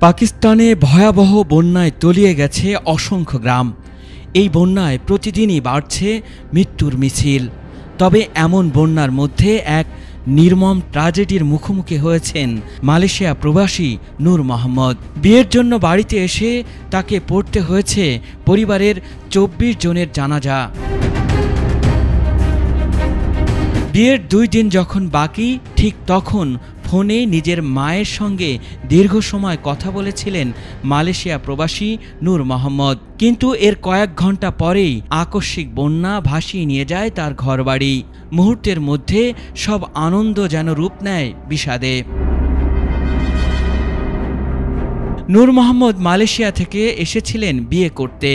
পাকিস্তানে ভয়াবহ বন্যায় তলিয়ে গেছে অসংখ্য গ্রাম। এই বন্যায় প্রতিদিনই বাড়ছে মৃত্যুর মিছিল। তবে এমন বন্যার মধ্যে এক নির্মম ট্র্যাজেডির মুখোমুখি হয়েছেন মালয়েশিয়া প্রবাসী নূর মোহাম্মদ। বিয়ের জন্য বাড়িতে এসে তাকে পড়তে হয়েছে পরিবারের ২৪ জনের জানাজা। বিয়ের ২ দিন যখন বাকি, ঠিক তখন ফোনে নিজের মায়ের সঙ্গে দীর্ঘ সময় কথা বলেছিলেন মালয়েশিয়া প্রবাসী নূর মোহাম্মদ। কিন্তু এর কয়েক ঘন্টা পরেই আকস্মিক বন্যা ভাসিয়ে নিয়ে যায় তার ঘরবাড়ি। মুহূর্তের মধ্যে সব আনন্দ যেন রূপ নেয় বিষাদে। নূর মোহাম্মদ মালয়েশিয়া থেকে এসেছিলেন বিয়ে করতে,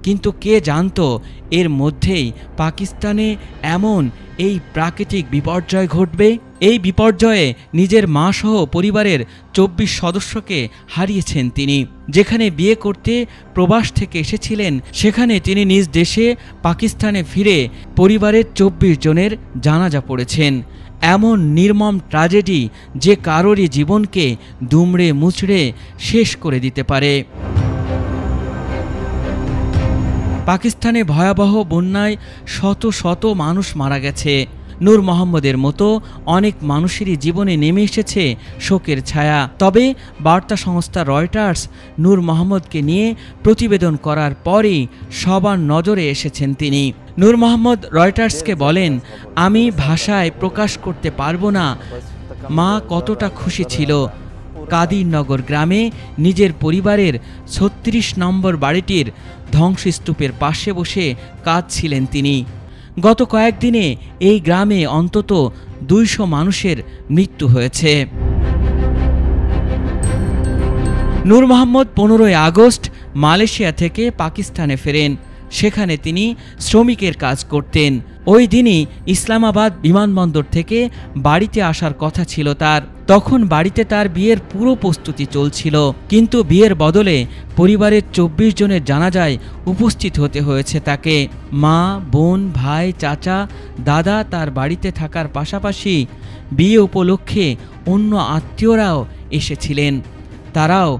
কিন্তু কে জানতো এর মধ্যেই পাকিস্তানে এমন এই প্রাকৃতিক বিপর্যয় ঘটবে। এই বিপর্যয়ে নিজের মা সহ পরিবারের ২৪ সদস্যকে হারিয়েছেন তিনি। যেখানে বিয়ে করতে প্রবাস থেকে এসেছিলেন, সেখানে তিনি নিজ দেশে পাকিস্তানে ফিরে পরিবারের ২৪ জনের জানাজা পড়েছেন। এমন নির্মম ট্র্যাজেডি যে কারোরই জীবনকে দুমড়ে মুচড়ে শেষ করে দিতে পারে। পাকিস্তানে ভয়াবহ বন্যায় শত শত মানুষ মারা গেছে। নূর মোহাম্মদের মতো অনেক মানুষেরই জীবনে নেমে এসেছে শোকের ছায়া। তবে বার্তা সংস্থা রয়টার্স নূর মোহাম্মদকে নিয়ে প্রতিবেদন করার পরই সবার নজরে এসেছেন তিনি। নূর মোহাম্মদ রয়টার্সকে বলেন, আমি ভাষায় প্রকাশ করতে পারবো না মা কতটা খুশি ছিল। কাদিরনগর গ্রামে নিজের পরিবারের ৩৬ নম্বর বাড়িটির ধ্বংসস্তূপের পাশে বসে কাঁদছিলেন তিনি। গত কয়েকদিনে এই গ্রামে অন্তত ২০০ মানুষের মৃত্যু হয়েছে। নূর মোহাম্মদ ১৫ই আগস্ট মালয়েশিয়া থেকে পাকিস্তানে ফেরেন। সেখানে তিনি শ্রমিকের কাজ করতেন। ওই দিনই ইসলামাবাদ বিমানবন্দর থেকে বাড়িতে আসার কথা ছিল তার। তখন বাড়িতে তার বিয়ের পুরো প্রস্তুতি চলছিল, কিন্তু বিয়ের বদলে পরিবারের ২৪ জনের জানাজায় উপস্থিত হতে হয়েছে তাকে। মা, বোন, ভাই, চাচা, দাদা তার বাড়িতে থাকার পাশাপাশি বিয়ে উপলক্ষে অন্য আত্মীয়রাও এসেছিলেন। তারাও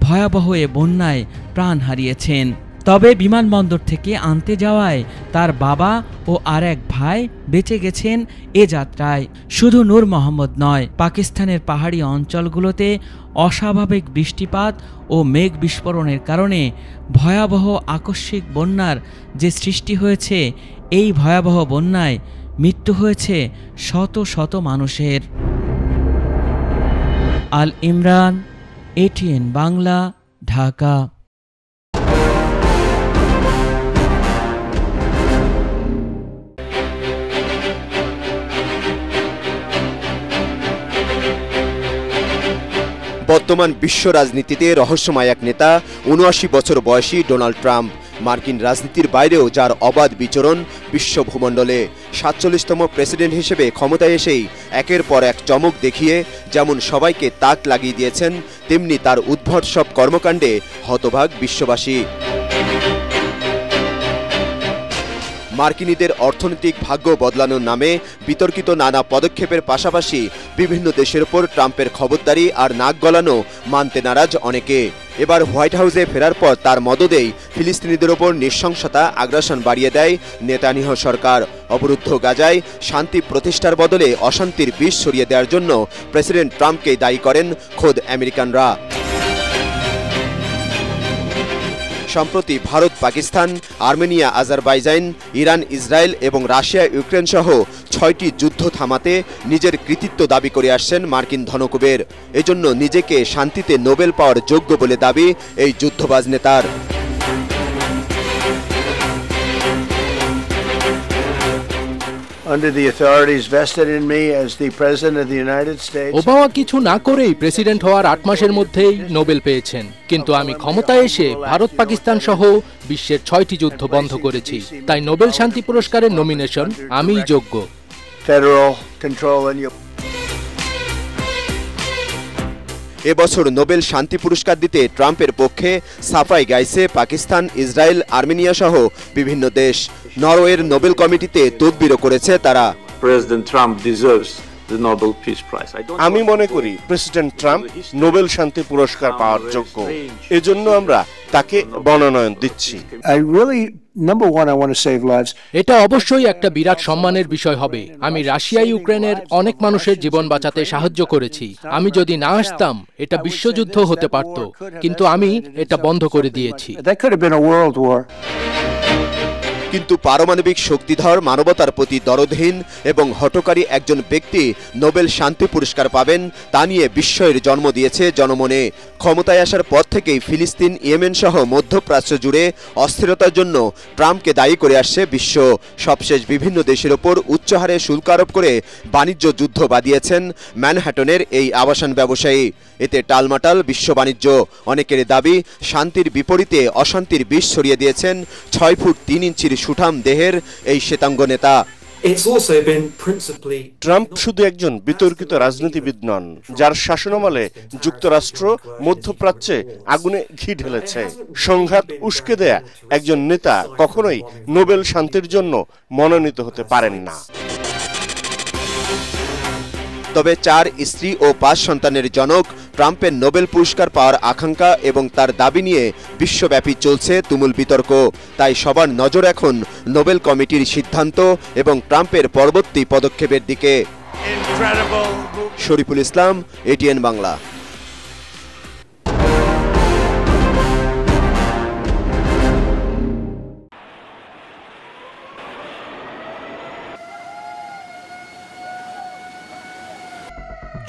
ভয়াবহ এ বন্যায় প্রাণ হারিয়েছেন। তবে বিমানবন্দর থেকে আনতে যাওয়ায় তার বাবা ও আর এক ভাই বেঁচে গেছেন এ যাত্রায়। শুধু নূর মোহাম্মদ নয়, পাকিস্তানের পাহাড়ি অঞ্চলগুলোতে অস্বাভাবিক বৃষ্টিপাত ও মেঘ বিস্ফোরণের কারণে ভয়াবহ আকস্মিক বন্যার যে সৃষ্টি হয়েছে, এই ভয়াবহ বন্যায় মৃত্যু হয়েছে শত শত মানুষের। আল ইমরান, ATN বাংলা, ঢাকা। বর্তমান বিশ্ব রাজনীতিতে রহস্যময় এক নেতা ৭৯ বছর বয়সী ডোনাল্ড ট্রাম্প। মার্কিন রাজনীতির বাইরেও যার অবাধ বিচরণ বিশ্ব ভূমণ্ডলে। ৪৭তম প্রেসিডেন্ট হিসেবে ক্ষমতায় এসেই একের পর এক চমক দেখিয়ে যেমন সবাইকে তাক লাগিয়ে দিয়েছেন, তেমনি তার উদ্ভট সব কর্মকাণ্ডে হতবাক বিশ্ববাসী। মার্কিনীদের অর্থনৈতিক ভাগ্য বদলানোর নামে বিতর্কিত নানা পদক্ষেপের পাশাপাশি বিভিন্ন দেশের ওপর ট্রাম্পের খবরদারি আর নাক গলানো মানতে নারাজ অনেকে। এবার হোয়াইট হাউসে ফেরার পর তার মদদেই ফিলিস্তিনিদের ওপর নৃশংসতা আগ্রাসন বাড়িয়ে দেয় নেতানিয়াহু সরকার। অবরুদ্ধ গাজায় শান্তি প্রতিষ্ঠার বদলে অশান্তির বিষ ছড়িয়ে দেওয়ার জন্য প্রেসিডেন্ট ট্রাম্পকেই দায়ী করেন খোদ আমেরিকানরা। সম্প্রতি Bharat, Pakistan, Armenia, Azerbaijan, Iran, Israel এবং রাশিয়া, ইউক্রেন সহ ৬টি যুদ্ধ থামাতে নিজের কৃতিত্ব দাবি করে আসছেন মার্কিন ধনকুবের। এজন্য নিজেকে শান্তিতে নোবেল পাওয়ার যোগ্য বলে দাবি এই যুদ্ধবাজ নেতার। ওবামা কিছু না করেই প্রেসিডেন্ট হওয়ার ৮ মাসের মধ্যেই নোবেল পেয়েছেন, কিন্তু আমি ক্ষমতায় এসে ভারত, পাকিস্তান সহ বিশ্বের ৬টি যুদ্ধ বন্ধ করেছি। তাই নোবেল শান্তি পুরস্কারের নমিনেশন আমিই যোগ্য। এবছর নোবেল শান্তি পুরস্কার দিতে ট্রাম্পের পক্ষে সাফাই গাইছে পাকিস্তান, ইসরায়েল, আর্মেনিয়া সহ বিভিন্ন দেশ। নরওয়ের নোবেল কমিটিতে তদবিরও করেছে তারা। President Trump deserves আমি মনে করি প্রেসিডেন্ট ট্রাম্প নোবেল শান্তি পুরস্কার পাওয়ার যোগ্য, এজন্য আমরা তাকে মনোনয়ন দিচ্ছি। এটা অবশ্যই একটা বিরাট সম্মানের বিষয় হবে। আমি রাশিয়া ইউক্রেনের অনেক মানুষের জীবন বাঁচাতে সাহায্য করেছি। আমি যদি না আসতাম এটা বিশ্বযুদ্ধ হতে পারত, কিন্তু আমি এটা বন্ধ করে দিয়েছি। কিন্তু পারমাণবিক শক্তিধর, মানবতার প্রতি দরদহীন এবং হঠকারী একজন ব্যক্তি নোবেল শান্তি পুরস্কার পাবেন তা নিয়ে বিস্ময়ের জন্ম দিয়েছে জনমনে। ক্ষমতায় আসার পর থেকেই ফিলিস্তিন, ইয়েমেন সহ মধ্যপ্রাচ্য জুড়ে অস্থিরতার জন্য ট্রাম্পকে দায়ী করে আসছে বিশ্ব। সবশেষ বিভিন্ন দেশের ওপর উচ্চহারে শুল্ক আরোপ করে বাণিজ্য যুদ্ধ বাঁধিয়েছেন ম্যানহাটনের এই আবাসন ব্যবসায়ী। এতে টালমাটাল বিশ্ব বাণিজ্য। অনেকের দাবি, শান্তির বিপরীতে অশান্তির বিষ ছড়িয়ে দিয়েছেন 6 ফুট 3 ইঞ্চির সুঠাম দেহের এই শ্বেতাঙ্গ নেতা। ট্রাম্প শুধু একজন বিতর্কিত রাজনীতিবিদ নন, যার শাসনামলে যুক্তরাষ্ট্র মধ্যপ্রাচ্যে আগুনে ঘি ঢেলেছে। সংঘাত উস্কে দেয়া একজন নেতা কখনোই নোবেল শান্তির জন্য মনোনীত হতে পারেন না। তবে 4 স্ত্রী ও 5 সন্তানের জনক ট্রাম্পের নোবেল পুরস্কার পাওয়ার আকাঙ্ক্ষা এবং তার দাবি নিয়ে বিশ্বব্যাপী চলছে তুমুল বিতর্ক। তাই সবার নজর এখন নোবেল কমিটির সিদ্ধান্ত এবং ট্রাম্পের পরবর্তী পদক্ষেপের দিকে। শরীফুল ইসলাম, এটিএন বাংলা।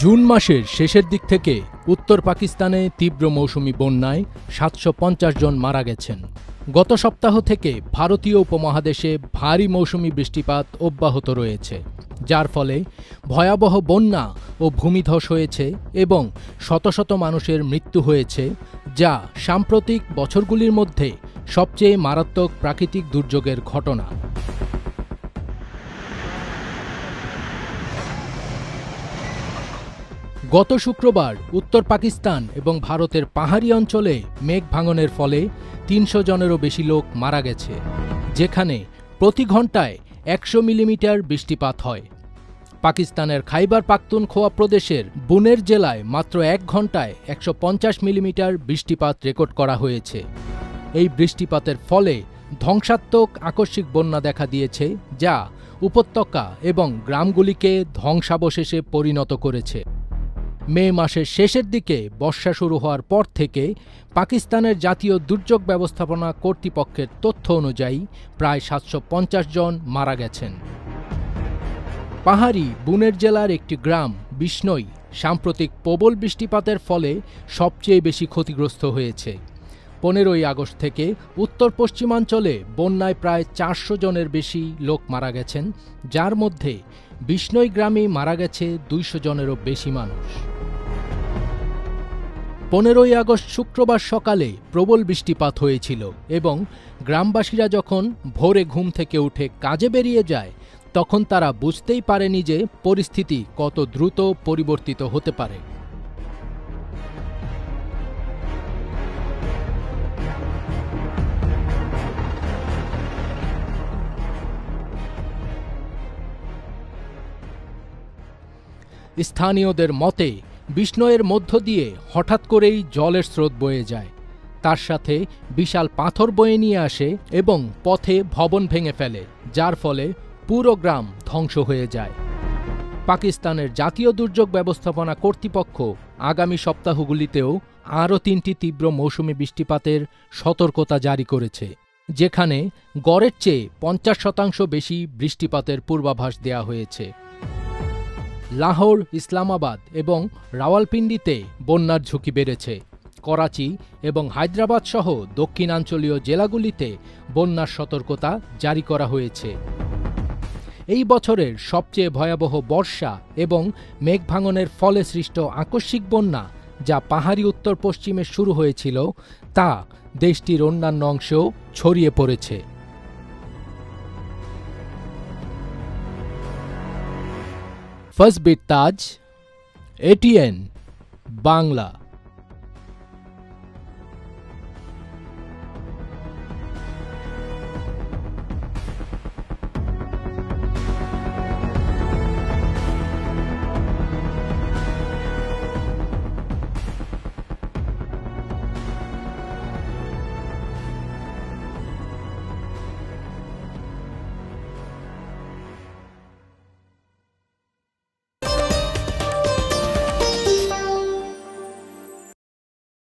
জুন মাসের শেষের দিক থেকে উত্তর পাকিস্তানে তীব্র মৌসুমি বন্যায় 750 জন মারা গেছেন। গত সপ্তাহ থেকে ভারতীয় উপমহাদেশে ভারী মৌসুমি বৃষ্টিপাত অব্যাহত রয়েছে, যার ফলে ভয়াবহ বন্যা ও ভূমিধস হয়েছে এবং শত শত মানুষের মৃত্যু হয়েছে, যা সাম্প্রতিক বছরগুলির মধ্যে সবচেয়ে মারাত্মক প্রাকৃতিক দুর্যোগের ঘটনা। গত শুক্রবার উত্তর পাকিস্তান এবং ভারতের পাহাড়ি অঞ্চলে মেঘ ভাঙনের ফলে 300 জনেরও বেশি লোক মারা গেছে, যেখানে প্রতি ঘন্টায় 100 মিলিমিটার বৃষ্টিপাত হয়। পাকিস্তানের খাইবার পাখতুনখোয়া প্রদেশের বুনের জেলায় মাত্র 1 ঘন্টায় 150 মিলিমিটার বৃষ্টিপাত রেকর্ড করা হয়েছে। এই বৃষ্টিপাতের ফলে ধ্বংসাত্মক আকস্মিক বন্যা দেখা দিয়েছে, যা উপত্যকা এবং গ্রামগুলিকে ধ্বংসাবশেষে পরিণত করেছে। মে মাসের শেষের দিকে বর্ষা শুরু হওয়ার পর থেকে পাকিস্তানের জাতীয় দুর্যোগ ব্যবস্থাপনা কর্তৃপক্ষের তথ্য অনুযায়ী প্রায় 750 জন মারা গেছেন। পাহাড়ি বুনের জেলার একটি গ্রাম বিষ্ণই সাম্প্রতিক প্রবল বৃষ্টিপাতের ফলে সবচেয়ে বেশি ক্ষতিগ্রস্ত হয়েছে। 15ই আগস্ট থেকে উত্তর পশ্চিমাঞ্চলে বন্যায় প্রায় 400 জনের বেশি লোক মারা গেছেন, যার মধ্যে বিষ্ণই গ্রামে মারা গেছে 200 জনেরও বেশি মানুষ। 15ই আগস্ট শুক্রবার সকালে প্রবল বৃষ্টিপাত হয়েছিল এবং গ্রামবাসীরা যখন ভোরে ঘুম থেকে উঠে কাজে বেরিয়ে যায়, তখন তারা বুঝতেই পারেনি যে পরিস্থিতি কত দ্রুত পরিবর্তিত হতে পারে। স্থানীয়দের মতে বিষ্ণয়ের মধ্য দিয়ে হঠাৎ করেই জলের স্রোত বয়ে যায়, তার সাথে বিশাল পাথর বয়ে নিয়ে আসে এবং পথে ভবন ভেঙে ফেলে, যার ফলে পুরো গ্রাম ধ্বংস হয়ে যায়। পাকিস্তানের জাতীয় দুর্যোগ ব্যবস্থাপনা কর্তৃপক্ষ আগামী সপ্তাহগুলিতেও আরও 3টি তীব্র মৌসুমি বৃষ্টিপাতের সতর্কতা জারি করেছে, যেখানে গড়ের চেয়ে 50% বেশি বৃষ্টিপাতের পূর্বাভাস দেওয়া হয়েছে। লাহোর, ইসলামাবাদ এবং রাওয়ালপিন্ডিতে বন্যার ঝুঁকি বেড়েছে। করাচি এবং হায়দ্রাবাদ সহ দক্ষিণাঞ্চলীয় জেলাগুলিতে বন্যার সতর্কতা জারি করা হয়েছে। এই বছরের সবচেয়ে ভয়াবহ বর্ষা এবং মেঘভাঙনের ফলে সৃষ্ট আকস্মিক বন্যা, যা পাহাড়ি উত্তর পশ্চিমে শুরু হয়েছিল, তা দেশটির অন্যান্য অংশেও ছড়িয়ে পড়েছে। ফজবির তাজ, এটিএন বাংলা।